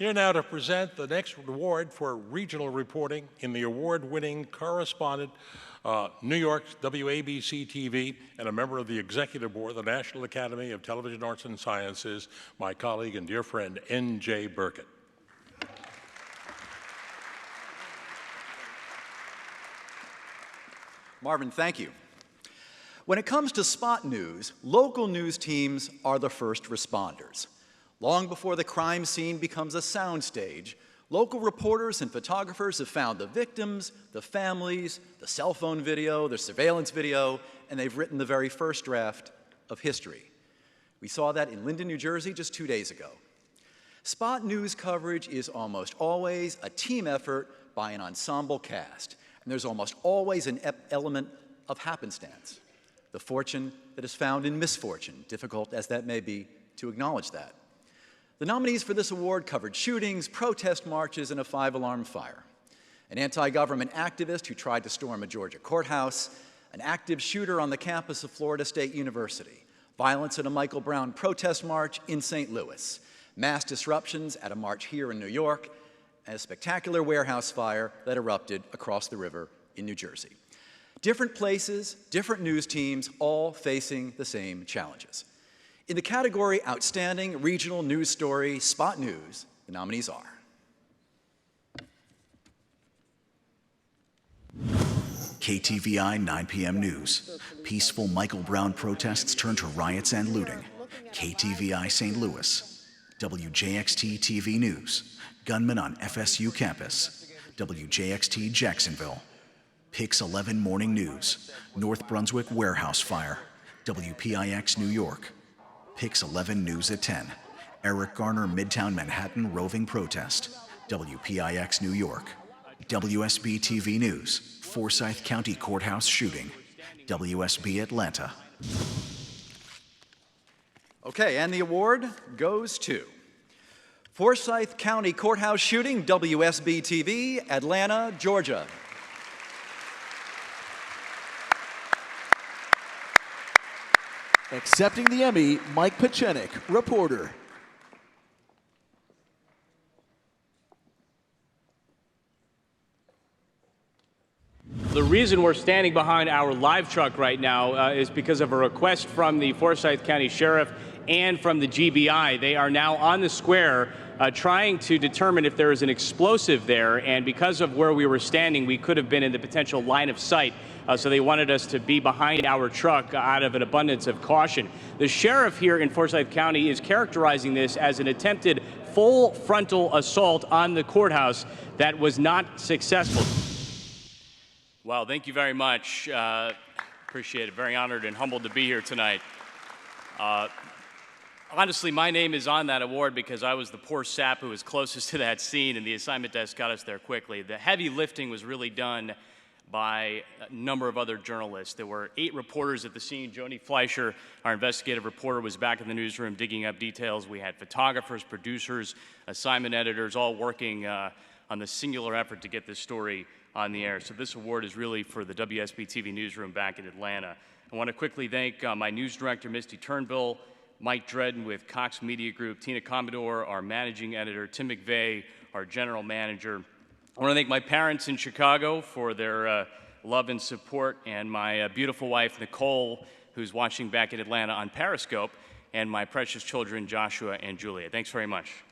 Here now to present the next award for regional reporting in the award-winning correspondent, New York's WABC-TV, and a member of the Executive Board of the National Academy of Television Arts and Sciences, my colleague and dear friend, N.J. Burkett. Marvin, thank you. When it comes to spot news, local news teams are the first responders. Long before the crime scene becomes a soundstage, local reporters and photographers have found the victims, the families, the cell phone video, the surveillance video, and they've written the very first draft of history. We saw that in Linden, New Jersey just 2 days ago. Spot news coverage is almost always a team effort by an ensemble cast, and there's almost always an element of happenstance, the fortune that is found in misfortune, difficult as that may be to acknowledge that. The nominees for this award covered shootings, protest marches, and a 5-alarm fire. An anti-government activist who tried to storm a Georgia courthouse, an active shooter on the campus of Florida State University, violence at a Michael Brown protest march in St. Louis, mass disruptions at a march here in New York, and a spectacular warehouse fire that erupted across the river in New Jersey. Different places, different news teams, all facing the same challenges. In the category Outstanding Regional News Story, Spot News, the nominees are KTVI 9 p.m. News. Peaceful Michael Brown protests turn to riots and looting. KTVI St. Louis. WJXT-TV News. Gunman on FSU campus. WJXT Jacksonville. Pix 11 Morning News. North Brunswick warehouse fire. WPIX New York. Pix 11 News at 10. Eric Garner Midtown Manhattan roving protest. WPIX New York. WSB-TV News. Forsyth County Courthouse shooting. WSB Atlanta. Okay, and the award goes to Forsyth County Courthouse shooting, WSB-TV, Atlanta, Georgia. Accepting the Emmy, Mike Pachenik, reporter. The reason we're standing behind our live truck right now is because of a request from the Forsyth County Sheriff and from the GBI. They are now on the square trying to determine if there is an explosive there, and because of where we were standing, we could have been in the potential line of sight. So they wanted us to be behind our truck out of an abundance of caution. The sheriff here in Forsyth County is characterizing this as an attempted full frontal assault on the courthouse that was not successful. Well, thank you very much. Appreciate it. Very honored and humbled to be here tonight. Honestly, my name is on that award because I was the poor sap who was closest to that scene, and the assignment desk got us there quickly. The heavy lifting was really done by a number of other journalists. There were 8 reporters at the scene. Joni Fleischer, our investigative reporter, was back in the newsroom digging up details. We had photographers, producers, assignment editors, all working on the singular effort to get this story on the air. So this award is really for the WSB-TV newsroom back in Atlanta. I want to quickly thank my news director, Misty Turnbull, Mike Dredden with Cox Media Group, Tina Commodore, our managing editor, Tim McVeigh, our general manager. I want to thank my parents in Chicago for their love and support, and my beautiful wife, Nicole, who's watching back in Atlanta on Periscope, and my precious children, Joshua and Julia. Thanks very much.